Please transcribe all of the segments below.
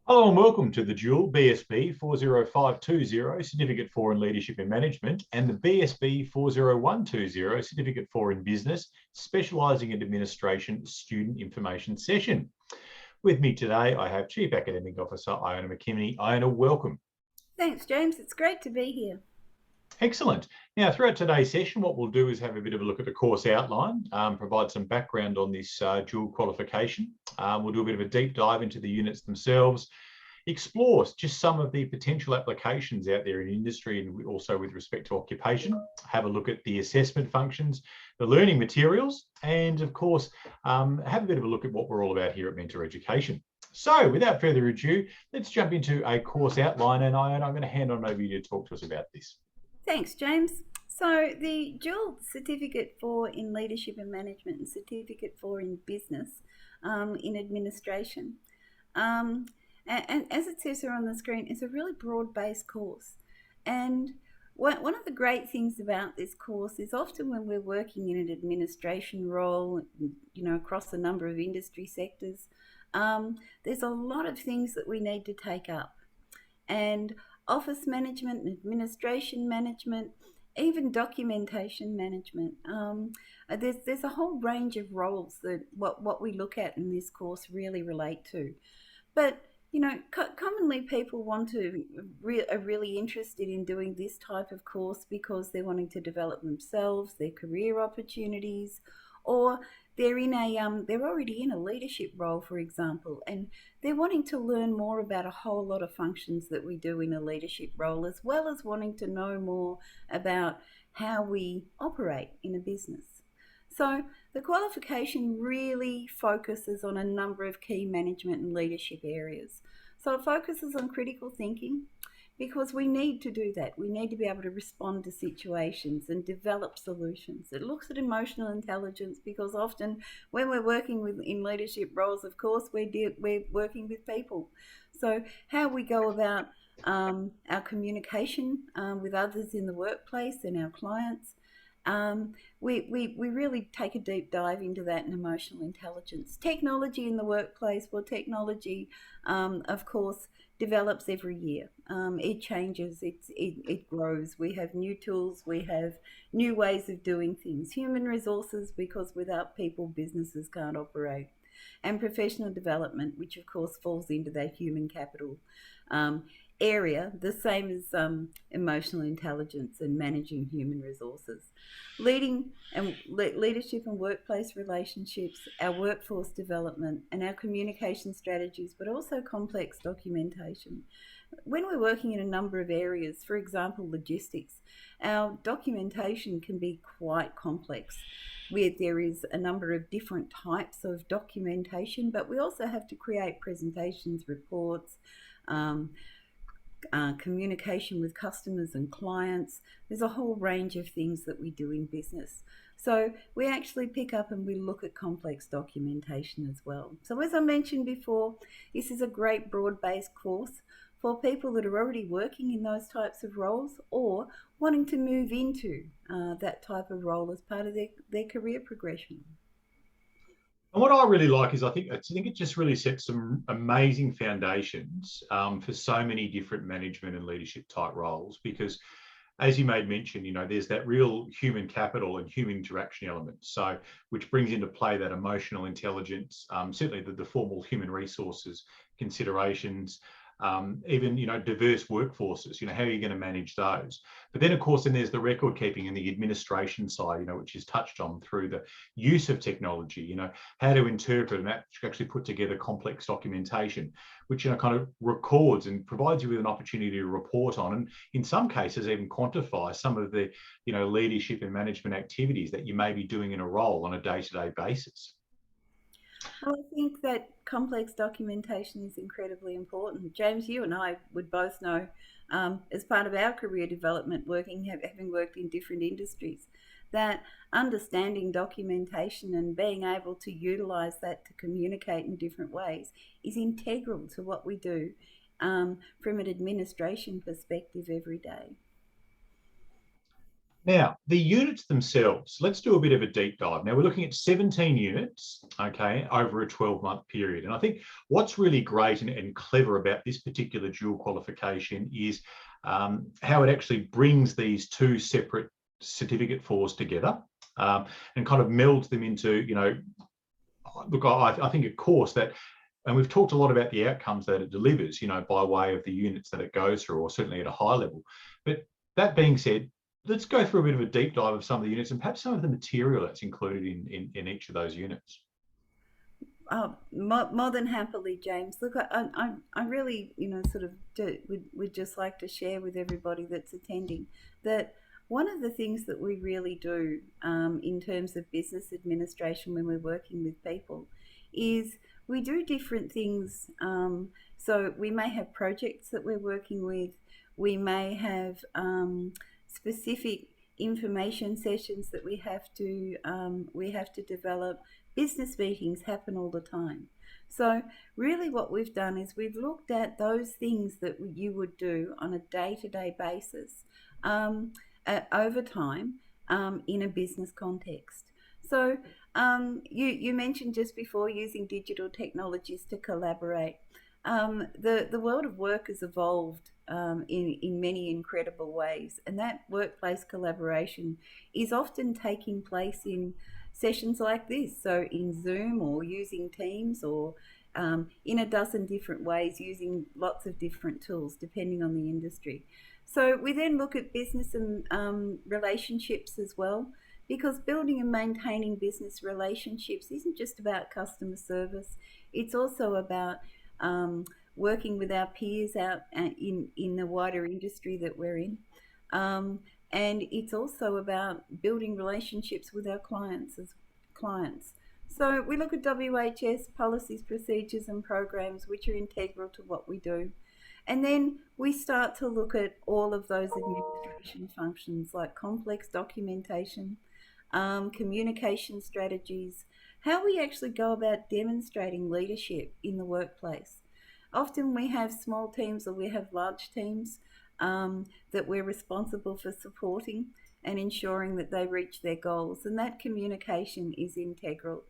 Hello and welcome to the dual BSB40520 Certificate for in Leadership and Management and the BSB40120 Certificate for in Business, specialising in administration student information session. With me today, I have Chief Academic Officer Iona McKinney. Iona, welcome. Thanks, James. It's great to be here. Excellent. Now, throughout today's session, what we'll do is have a bit of a look at the course outline, provide some background on this dual qualification. We'll do a bit of a deep dive into the units themselves, explore just some of the potential applications out there in industry and also with respect to occupation, have a look at the assessment functions, the learning materials, and of course, have a bit of a look at what we're all about here at Mentor Education. So without further ado, let's jump into a course outline, and I'm going to hand on over to you to talk to us about this. Thanks, James. So the dual certificate for in leadership and management and certificate for in business in administration. And as it says here on the screen, it's a really broad-based course. And one of the great things about this course is often when we're working in an administration role, across a number of industry sectors, there's a lot of things that we need to take up. And office management and administration management, even documentation management. There's a whole range of roles that what we look at in this course really relate to. But commonly people are really interested in doing this type of course because they're wanting to develop themselves, their career opportunities, or they're already in a leadership role, for example, and they're wanting to learn more about a whole lot of functions that we do in a leadership role, as well as wanting to know more about how we operate in a business. So the qualification really focuses on a number of key management and leadership areas. So it focuses on critical thinking, because we need to do that. We need to be able to respond to situations and develop solutions. It looks at emotional intelligence because often when we're working in leadership roles, of course, we're working with people. So how we go about our communication with others in the workplace and our clients, we really take a deep dive into that in emotional intelligence. Technology in the workplace, well, technology, of course, develops every year. It changes, it grows. We have new tools, we have new ways of doing things. Human resources, because without people, businesses can't operate. And professional development, which of course falls into that human capital area, the same as emotional intelligence and managing human resources. Leadership and workplace relationships, our workforce development, and our communication strategies, but also complex documentation. When we're working in a number of areas, for example, logistics, our documentation can be quite complex, where there is a number of different types of documentation, but we also have to create presentations, reports, communication with customers and clients. There's a whole range of things that we do in business. So we actually pick up and we look at complex documentation as well. So as I mentioned before, this is a great broad-based course for people that are already working in those types of roles or wanting to move into that type of role as part of their career progression. And what I really like is I think it just really sets some amazing foundations for so many different management and leadership type roles, because as you made mention, there's that real human capital and human interaction element. So which brings into play that emotional intelligence, certainly the formal human resources considerations, even diverse workforces, how are you going to manage those? But then of course there's the record keeping and the administration side, which is touched on through the use of technology, how to interpret and actually put together complex documentation, which kind of records and provides you with an opportunity to report on, and in some cases even quantify some of the leadership and management activities that you may be doing in a role on a day-to-day basis. Well, I think that complex documentation is incredibly important. James, you and I would both know, as part of our career development, having worked in different industries, that understanding documentation and being able to utilize that to communicate in different ways is integral to what we do from an administration perspective every day. Now, the units themselves, let's do a bit of a deep dive. Now, we're looking at 17 units, okay, over a 12-month period. And I think what's really great and clever about this particular dual qualification is how it actually brings these two separate certificate fours together and kind of melds them into, look, I think, of course, that, and we've talked a lot about the outcomes that it delivers, by way of the units that it goes through, or certainly at a high level. But that being said, let's go through a bit of a deep dive of some of the units and perhaps some of the material that's included in each of those units. More than happily, James. Look, I really, sort of would just like to share with everybody that's attending that one of the things that we really do in terms of business administration when we're working with people is we do different things. So we may have projects that we're working with. We may have specific information sessions that we have to develop. Business meetings happen all the time. So really what we've done is we've looked at those things that you would do on a day-to-day basis over time in a business context. So you mentioned just before using digital technologies to collaborate. The world of work has evolved in many incredible ways, and that workplace collaboration is often taking place in sessions like this, so in Zoom or using Teams or in a dozen different ways using lots of different tools depending on the industry. So we then look at business and relationships as well, because building and maintaining business relationships isn't just about customer service, it's also about working with our peers out in the wider industry that we're in. And it's also about building relationships with our clients. So we look at WHS policies, procedures, and programs which are integral to what we do. And then we start to look at all of those administration functions like complex documentation, communication strategies, how we actually go about demonstrating leadership in the workplace. Often we have small teams or we have large teams that we're responsible for supporting and ensuring that they reach their goals, and that communication is integral.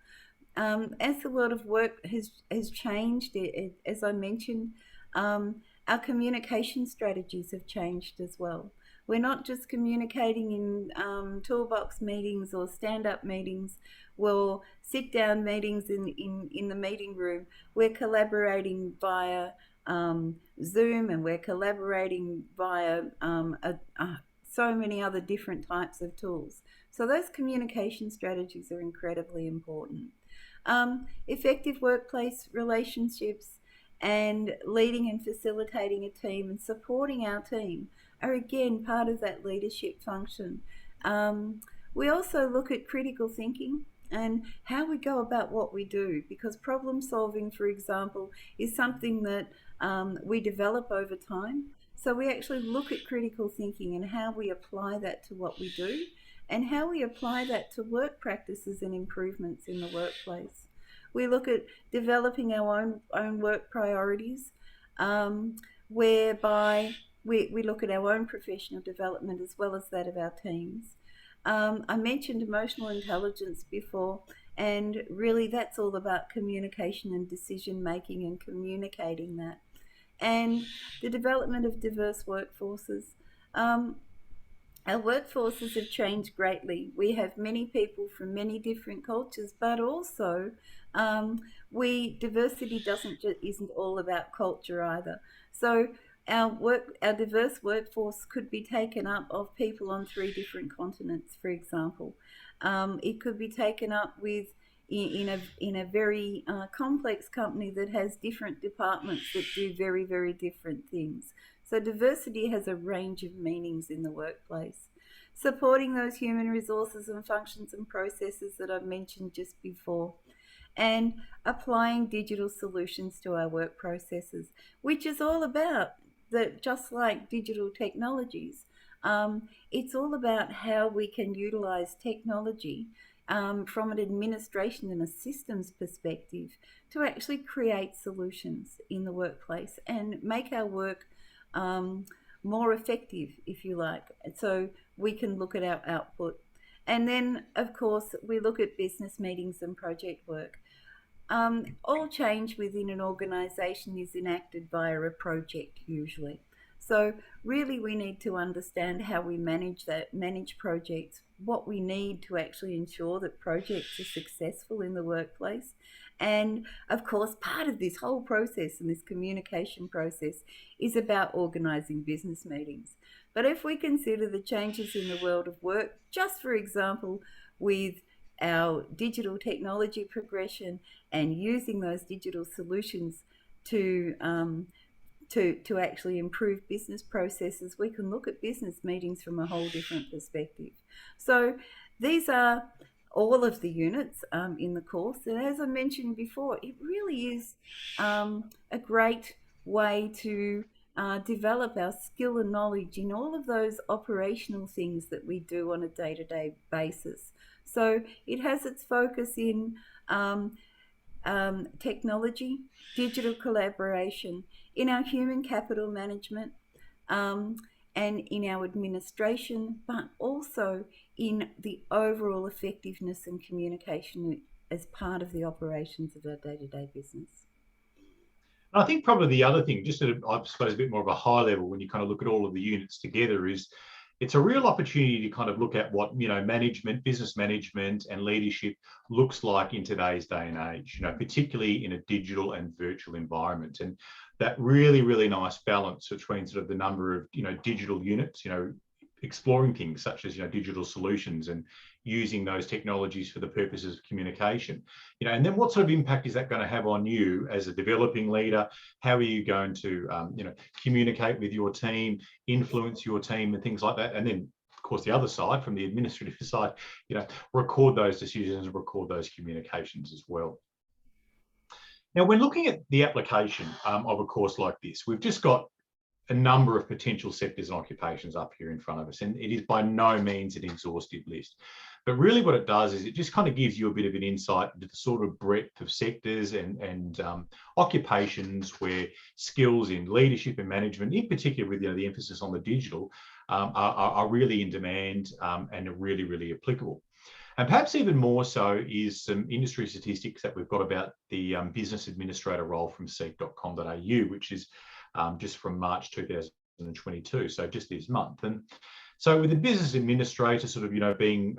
As the world of work has changed, as I mentioned, our communication strategies have changed as well. We're not just communicating in toolbox meetings or stand-up meetings, well, sit-down meetings in the meeting room. We're collaborating via Zoom, and we're collaborating via so many other different types of tools. So those communication strategies are incredibly important. Effective workplace relationships and leading and facilitating a team and supporting our team are again part of that leadership function. We also look at critical thinking and how we go about what we do, because problem solving, for example, is something that we develop over time. So we actually look at critical thinking and how we apply that to what we do and how we apply that to work practices and improvements in the workplace. We look at developing our own work priorities, whereby we look at our own professional development as well as that of our teams. I mentioned emotional intelligence before, and really that's all about communication and decision making and communicating that. And the development of diverse workforces. Our workforces have changed greatly. We have many people from many different cultures, but also diversity isn't all about culture either. So our diverse workforce could be taken up of people on 3 different continents, for example. It could be taken up with in a very complex company that has different departments that do very, very different things. So diversity has a range of meanings in the workplace. Supporting those human resources and functions and processes that I've mentioned just before, and applying digital solutions to our work processes, which is all about that, just like digital technologies. It's all about how we can utilize technology from an administration and a systems perspective to actually create solutions in the workplace and make our work more effective, if you like. So we can look at our output. And then, of course, we look at business meetings and project work. All change within an organisation is enacted via a project usually. So really we need to understand how we manage projects, what we need to actually ensure that projects are successful in the workplace. And of course, part of this whole process and this communication process is about organising business meetings. But if we consider the changes in the world of work, just for example, with our digital technology progression and using those digital solutions to to actually improve business processes, we can look at business meetings from a whole different perspective. So these are all of the units in the course, and as I mentioned before, it really is a great way to develop our skill and knowledge in all of those operational things that we do on a day-to-day basis. So it has its focus in technology, digital collaboration, in our human capital management, um, and in our administration, but also in the overall effectiveness and communication as part of the operations of our day-to-day business. I think probably the other thing, just at, I suppose, a bit more of a high level, when you kind of look at all of the units together, is it's a real opportunity to kind of look at what, you know, management, business management and leadership looks like in today's day and age, you know, particularly in a digital and virtual environment. And that really, really nice balance between sort of the number of, you know, digital units, you know, exploring things such as, you know, digital solutions and using those technologies for the purposes of communication, you know, and then what sort of impact is that going to have on you as a developing leader? How are you going to, you know, communicate with your team, influence your team and things like that? And then, of course, the other side, from the administrative side, you know, record those decisions and record those communications as well. Now, when looking at the application of a course like this, we've just got a number of potential sectors and occupations up here in front of us, and it is by no means an exhaustive list. But really what it does is it just kind of gives you a bit of an insight into the sort of breadth of sectors and occupations where skills in leadership and management, in particular with, you know, the emphasis on the digital, are really in demand and are really, really applicable. And perhaps even more so is some industry statistics that we've got about the business administrator role from seek.com.au, which is just from March 2022, so just this month. And so with the business administrator sort of, you know, being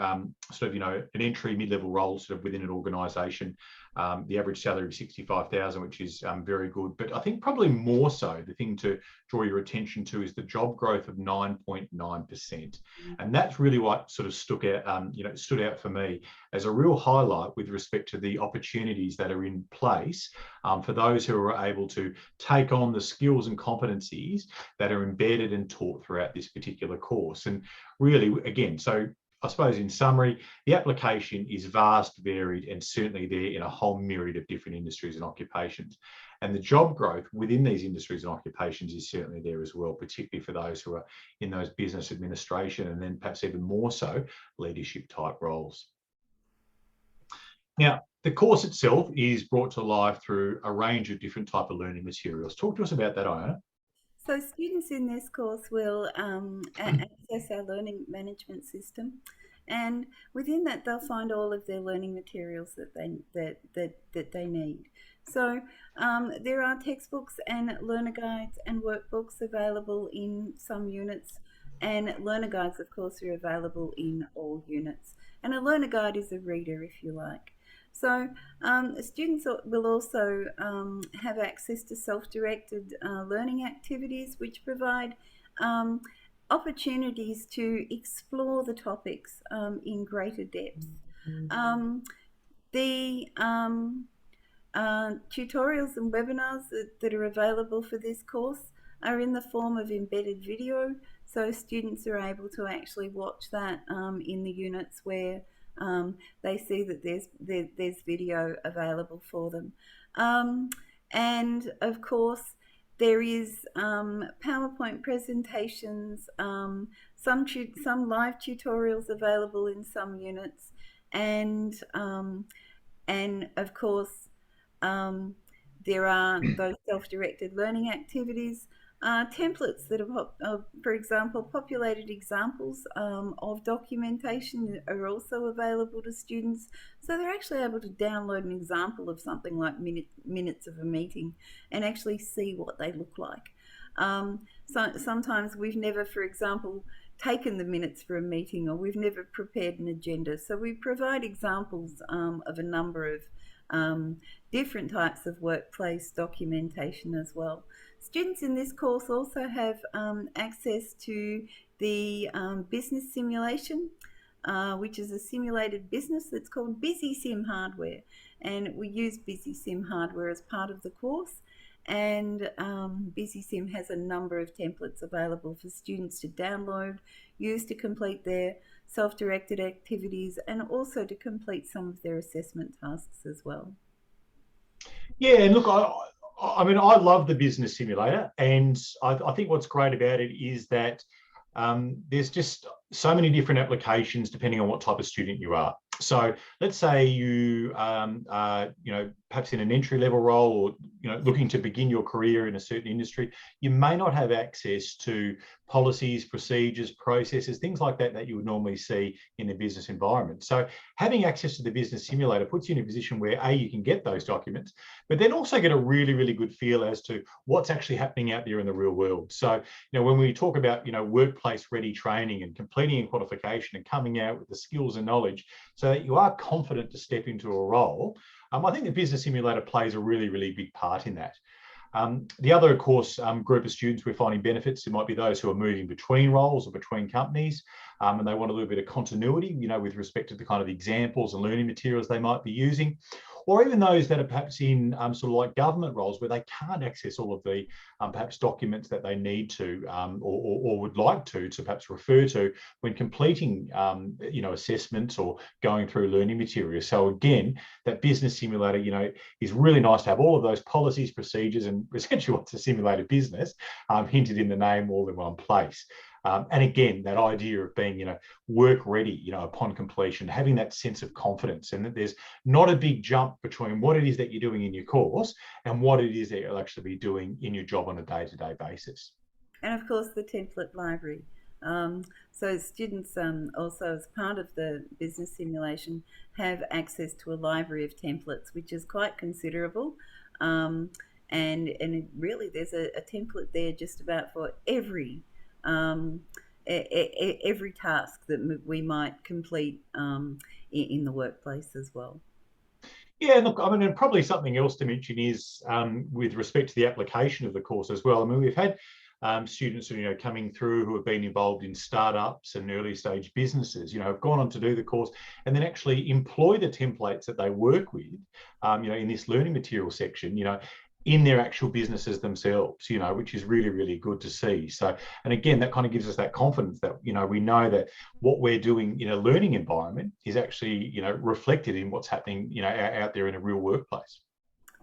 sort of, you know, an entry mid-level role sort of within an organisation, the average salary is 65,000, which is very good. But I think probably more so, the thing to draw your attention to is the job growth of 9.9%. And that's really what sort of stood out for me as a real highlight with respect to the opportunities that are in place for those who are able to take on the skills and competencies that are embedded and taught throughout this particular course. And really, again, so I suppose in summary, the application is vast, varied, and certainly there in a whole myriad of different industries and occupations. And the job growth within these industries and occupations is certainly there as well, particularly for those who are in those business administration and then perhaps even more so leadership type roles. Now, the course itself is brought to life through a range of different type of learning materials. Talk to us about that, Iona. So students in this course will access our learning management system, and within that they'll find all of their learning materials that they need. So there are textbooks and learner guides and workbooks available in some units, and learner guides, of course, are available in all units. And a learner guide is a reader, if you like. So students will also have access to self-directed learning activities, which provide opportunities to explore the topics in greater depth. The tutorials and webinars that are available for this course are in the form of embedded video, so students are able to actually watch that in the units where they see that there's video available for them. And of course there is PowerPoint presentations, some live tutorials available in some units, and of course there are those self-directed learning activities. templates that are, for example, populated examples of documentation are also available to students. So they're actually able to download an example of something like minutes of a meeting and actually see what they look like. So sometimes we've never, for example, taken the minutes for a meeting, or we've never prepared an agenda. So we provide examples of a number of different types of workplace documentation as well. Students in this course also have access to the business simulation, which is a simulated business that's called BSB hardware. And we use BSB hardware as part of the course. And BSB has a number of templates available for students to download, use to complete their self-directed activities, and also to complete some of their assessment tasks as well. Yeah, and look, I mean, I love the business simulator, and I think what's great about it is that there's just so many different applications depending on what type of student you are. So let's say you are, perhaps in an entry-level role, or looking to begin your career in a certain industry. You may not have access to policies, procedures, processes, things like that that you would normally see in a business environment. So having access to the business simulator puts you in a position where you can get those documents, but then also get a really, really good feel as to what's actually happening out there in the real world. So when we talk about workplace ready training and completing a qualification and coming out with the skills and knowledge so that you are confident to step into a role, I think the business simulator plays a really, really big part in that. The other, of course, group of students we're finding benefits, there might be those who are moving between roles or between companies, and they want a little bit of continuity, with respect to the kind of examples and learning materials they might be using. Or even those that are perhaps in sort of like government roles where they can't access all of the perhaps documents that they need to or would like to perhaps refer to when completing assessments or going through learning materials. So again, that business simulator is really nice to have all of those policies, procedures, and essentially what's a simulated business hinted in the name all in one place. And again, that idea of being, work ready, upon completion, having that sense of confidence, and that there's not a big jump between what it is that you're doing in your course and what it is that you'll actually be doing in your job on a day-to-day basis. And of course, the template library. So students also, as part of the business simulation, have access to a library of templates, which is quite considerable. And really, there's a template there just about for every task that we might complete in the workplace as well. Yeah, look, I mean, and probably something else to mention is with respect to the application of the course as well. I mean, we've had students coming through who have been involved in startups and early stage businesses, have gone on to do the course and then actually employ the templates that they work with, in this learning material section, in their actual businesses themselves, which is really, really good to see. So, and again, that kind of gives us that confidence that, we know that what we're doing in a learning environment is actually, reflected in what's happening, out there in a real workplace.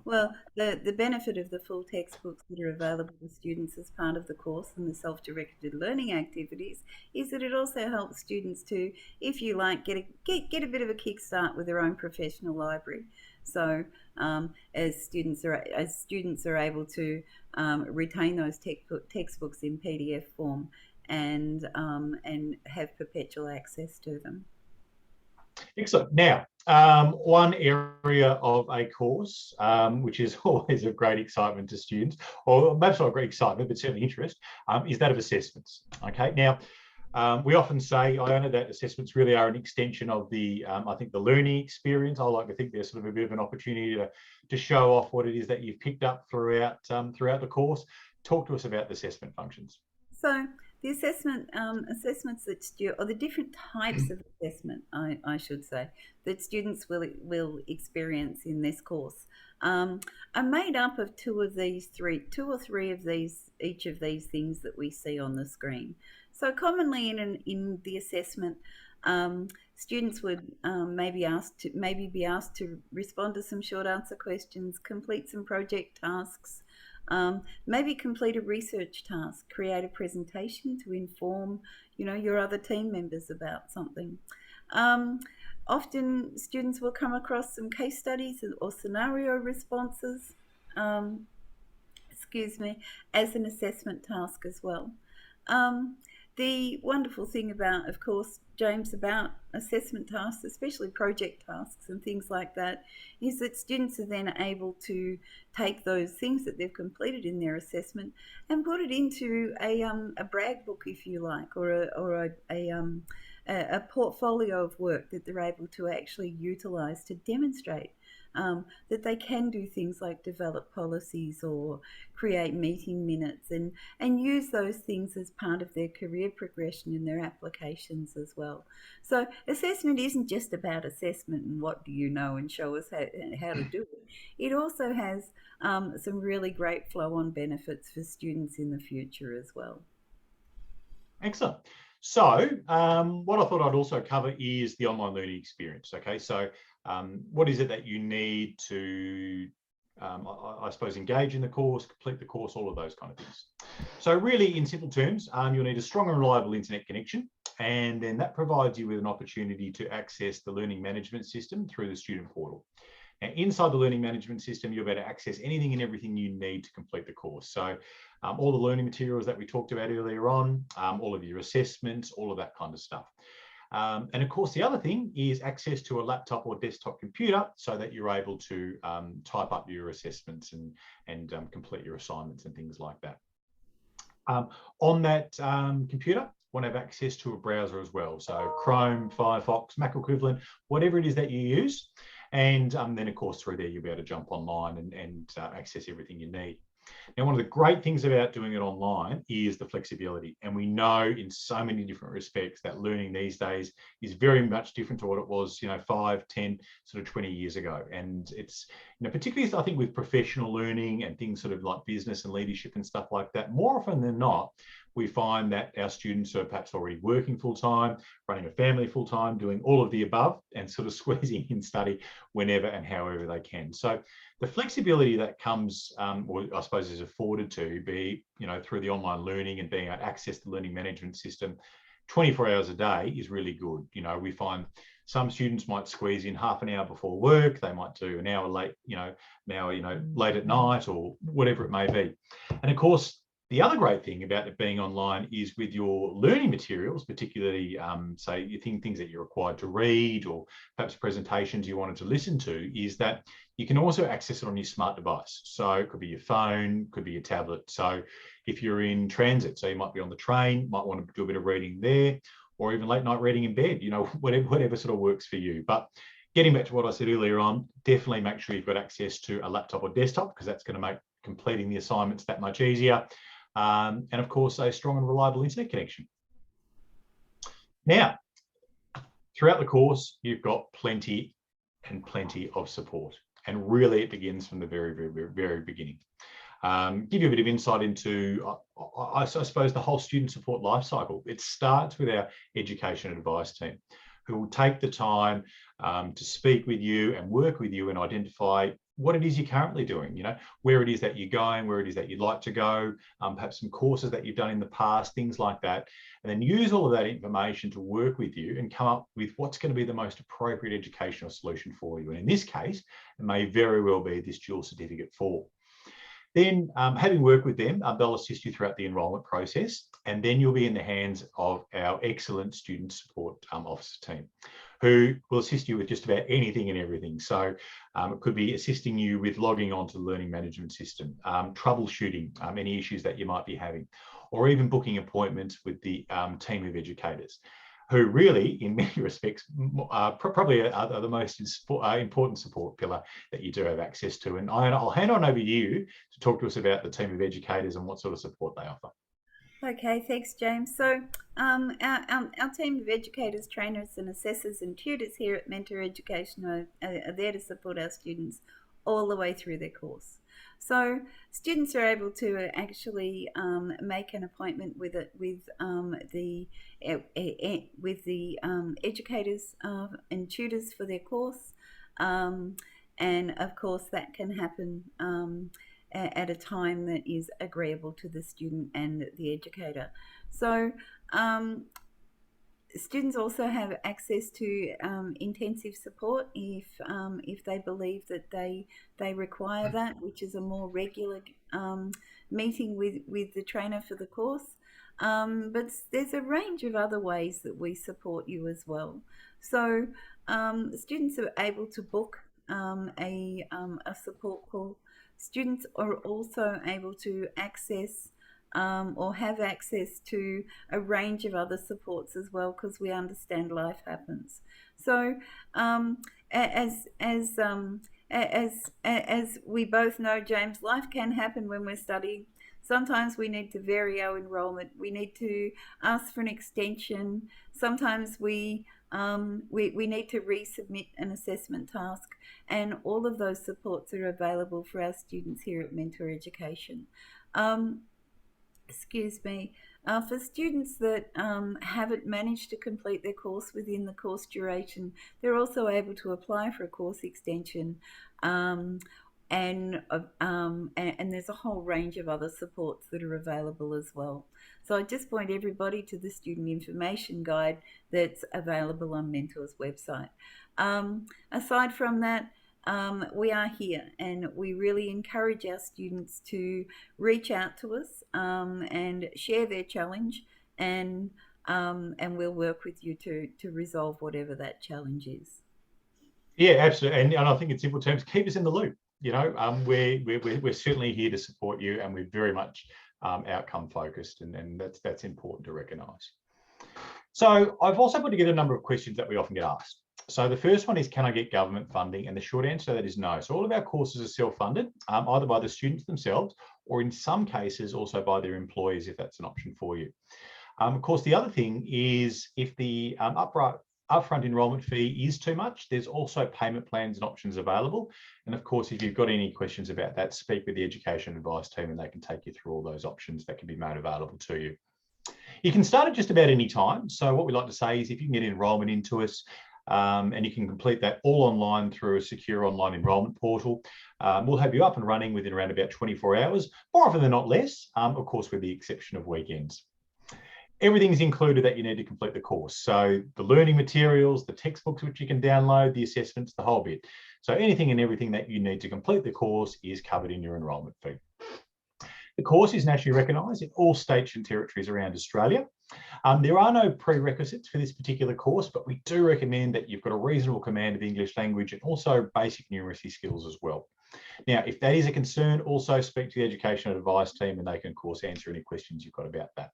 Well, the benefit of the full textbooks that are available to students as part of the course and the self-directed learning activities is that it also helps students to, if you like, get a bit of a kickstart with their own professional library. So as students are able to retain those textbooks in PDF form and have perpetual access to them. Excellent. Now, one area of a course, which is always of great excitement to students, or perhaps not great excitement, but certainly interest, is that of assessments. Okay. Now, we often say, Iona, that assessments really are an extension of the, I think, the learning experience. I like to think there's sort of a bit of an opportunity to show off what it is that you've picked up throughout the course. Talk to us about the assessment functions. So the assessments that or the different types of assessment, I should say, that students will experience in this course are made up of two or three of these, each of these things that we see on the screen. So commonly in the assessment, students would maybe be asked to respond to some short answer questions, complete some project tasks. Maybe complete a research task, create a presentation to inform, your other team members about something. Often students will come across some case studies or scenario responses. excuse me, as an assessment task as well. Um, the wonderful thing about, of course, James, about assessment tasks, especially project tasks and things like that, is that students are then able to take those things that they've completed in their assessment and put it into a brag book, if you like, or a portfolio of work that they're able to actually utilise to demonstrate that they can do things like develop policies or create meeting minutes, and use those things as part of their career progression in their applications as well. So assessment isn't just about assessment and what do you know and show us how to do it. It also has some really great flow-on benefits for students in the future as well. Excellent. So what I thought I'd also cover is the online learning experience. Okay, so what is it that you need to, I suppose, engage in the course, complete the course, all of those kind of things. So really, in simple terms, you'll need a strong and reliable internet connection, and then that provides you with an opportunity to access the learning management system through the student portal. Now, inside the learning management system, you'll be able to access anything and everything you need to complete the course. So all the learning materials that we talked about earlier on, all of your assessments, all of that kind of stuff. And of course, the other thing is access to a laptop or desktop computer so that you're able to type up your assessments and complete your assignments and things like that. On that computer, want to have access to a browser as well. So Chrome, Firefox, Mac equivalent, whatever it is that you use. And then, of course, through there, you'll be able to jump online and access everything you need. Now, one of the great things about doing it online is the flexibility. And we know in so many different respects that learning these days is very much different to what it was, 5, 10, sort of 20 years ago. And it's, particularly, I think, with professional learning and things sort of like business and leadership and stuff like that, more often than not, we find that our students are perhaps already working full-time, running a family full-time, doing all of the above and sort of squeezing in study whenever and however they can. So the flexibility that comes, or I suppose is afforded to be, through the online learning and being able to access the learning management system 24 hours a day is really good. We find some students might squeeze in half an hour before work. They might do an hour late, late at night or whatever it may be. And of course, the other great thing about it being online is with your learning materials, particularly, say, you think things that you're required to read or perhaps presentations you wanted to listen to, is that you can also access it on your smart device. So it could be your phone, could be your tablet. So if you're in transit, so you might be on the train, might want to do a bit of reading there, or even late night reading in bed, whatever sort of works for you. But getting back to what I said earlier on, definitely make sure you've got access to a laptop or desktop, because that's going to make completing the assignments that much easier. And of course, a strong and reliable internet connection. Now, throughout the course, you've got plenty and plenty of support. And really, it begins from the very, very, very, very beginning. Give you a bit of insight into, I suppose, the whole student support life cycle. It starts with our education advice team, who will take the time to speak with you and work with you and identify what it is you're currently doing, where it is that you're going, where it is that you'd like to go, perhaps some courses that you've done in the past, things like that, and then use all of that information to work with you and come up with what's going to be the most appropriate educational solution for you. And in this case, it may very well be this dual certificate 4. Then, having worked with them, they'll assist you throughout the enrolment process, and then you'll be in the hands of our excellent student support officer team, who will assist you with just about anything and everything. So it could be assisting you with logging onto the learning management system, troubleshooting any issues that you might be having, or even booking appointments with the team of educators, who really, in many respects, probably are the most important support pillar that you do have access to. And I'll hand on over to you to talk to us about the team of educators and what sort of support they offer. Okay, thanks, James. So our team of educators, trainers and assessors and tutors here at Mentor Education are there to support our students all the way through their course. So students are able to actually make an appointment with the educators and tutors for their course, and of course that can happen at a time that is agreeable to the student and the educator. So Students also have access to intensive support if they believe that they require that, which is a more regular meeting with the trainer for the course. But there's a range of other ways that we support you as well. So students are able to book a support call. Students are also able to access or have access to a range of other supports as well, because we understand life happens. So as we both know, James, life can happen when we're studying. Sometimes we need to vary our enrolment. We need to ask for an extension. Sometimes we need to resubmit an assessment task, and all of those supports are available for our students here at Mentor Education. Excuse me, for students that haven't managed to complete their course within the course duration, they're also able to apply for a course extension. And there's a whole range of other supports that are available as well. So I just point everybody to the student information guide that's available on Mentor's website. Aside from that, we are here, and we really encourage our students to reach out to us and share their challenge, and we'll work with you to resolve whatever that challenge is. Yeah, absolutely. And I think in simple terms, keep us in the loop. You know, we're certainly here to support you, and we're very much outcome focused, and that's important to recognise. So I've also put together a number of questions that we often get asked. So the first one is, can I get government funding? And the short answer to that is no. So all of our courses are self-funded, either by the students themselves, or in some cases also by their employers, if that's an option for you. Of course, the other thing is, if the upfront enrolment fee is too much, there's also payment plans and options available. And of course, if you've got any questions about that, speak with the education advice team, and they can take you through all those options that can be made available to you. You can start at just about any time. So what we like to say is, if you can get enrolment into us, and you can complete that all online through a secure online enrolment portal, we'll have you up and running within around about 24 hours, more often than not less, of course, with the exception of weekends. Everything's included that you need to complete the course. So the learning materials, the textbooks which you can download, the assessments, the whole bit. So anything and everything that you need to complete the course is covered in your enrolment fee. The course is nationally recognised in all states and territories around Australia. There are no prerequisites for this particular course, but we do recommend that you've got a reasonable command of the English language and also basic numeracy skills as well. Now, if that is a concern, also speak to the education advice team, and they can, of course, answer any questions you've got about that.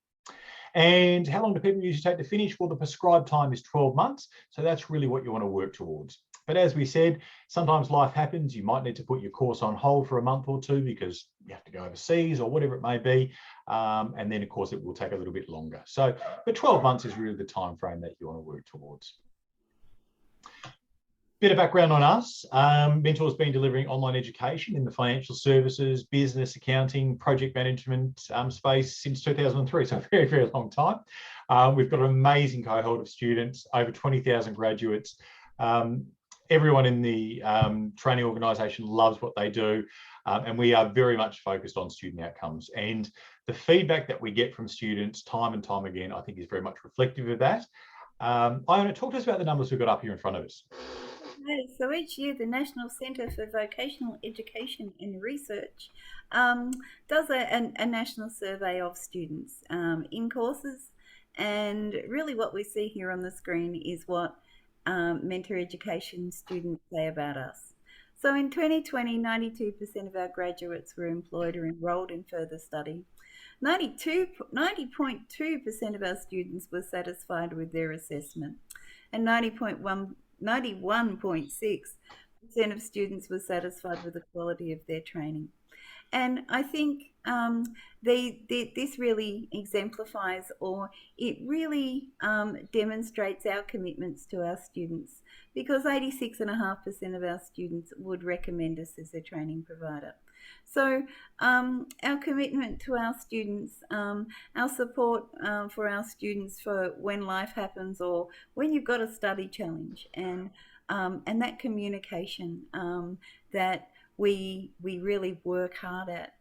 And how long do people usually take to finish? Well, the prescribed time is 12 months. So that's really what you want to work towards. But as we said, sometimes life happens. You might need to put your course on hold for a month or two because you have to go overseas or whatever it may be. And then, of course, it will take a little bit longer. So, but 12 months is really the time frame that you want to work towards. Bit of background on us. Mentor's been delivering online education in the financial services, business, accounting, project management space since 2003, so a very, very long time. We've got an amazing cohort of students, over 20,000 graduates. Everyone in the training organisation loves what they do, and we are very much focused on student outcomes. And the feedback that we get from students time and time again, I think, is very much reflective of that. Iona, talk to us about the numbers we've got up here in front of us. Okay, so each year the National Centre for Vocational Education and Research does a national survey of students in courses, and really what we see here on the screen is what Mentor Education students say about us. So in 2020, 92% of our graduates were employed or enrolled in further study. 90.2% of our students were satisfied with their assessment, and 91.6% of students were satisfied with the quality of their training. And I think this really exemplifies, or it really demonstrates our commitments to our students, because 86.5% of our students would recommend us as their training provider. So our commitment to our students, our support for our students for when life happens or when you've got a study challenge, and that communication that we really work hard at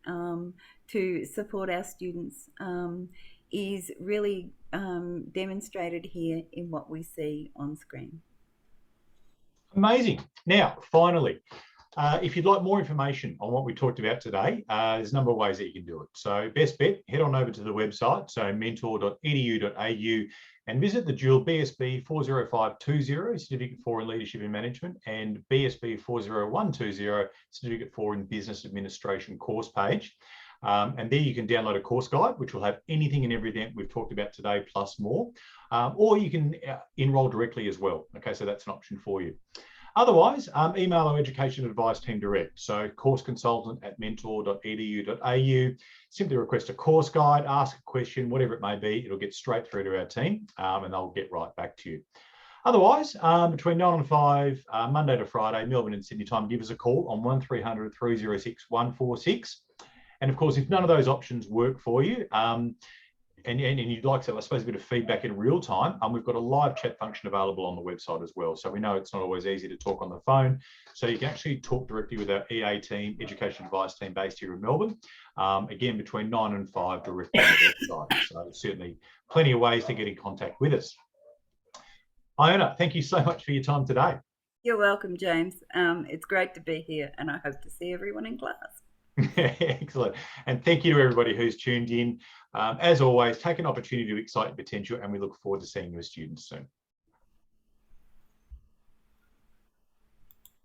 to support our students is really demonstrated here in what we see on screen. Amazing. Now, finally, if you'd like more information on what we talked about today, there's a number of ways that you can do it. So best bet, head on over to the website, so mentor.edu.au, and visit the dual BSB40520, Certificate for in Leadership and Management, and BSB40120, Certificate for in Business Administration course page. And there you can download a course guide, which will have anything and everything we've talked about today, plus more. Or you can enroll directly as well. Okay, so that's an option for you. Otherwise, email our education advice team direct. So courseconsultant@mentor.edu.au. Simply request a course guide, ask a question, whatever it may be. It'll get straight through to our team and they'll get right back to you. Otherwise, between 9 and 5, Monday to Friday, Melbourne and Sydney time, give us a call on 1300 306 146. And of course, if none of those options work for you, and you'd like to, I suppose, a bit of feedback in real time, we've got a live chat function available on the website as well. So we know it's not always easy to talk on the phone. So you can actually talk directly with our EA team, Education Advice team based here in Melbourne, again, between 9 and 5 directly on the website. So certainly plenty of ways to get in contact with us. Iona, thank you so much for your time today. You're welcome, James. It's great to be here, and I hope to see everyone in class. Excellent. And thank you to everybody who's tuned in. As always, take an opportunity to excite your potential, and we look forward to seeing you as students soon.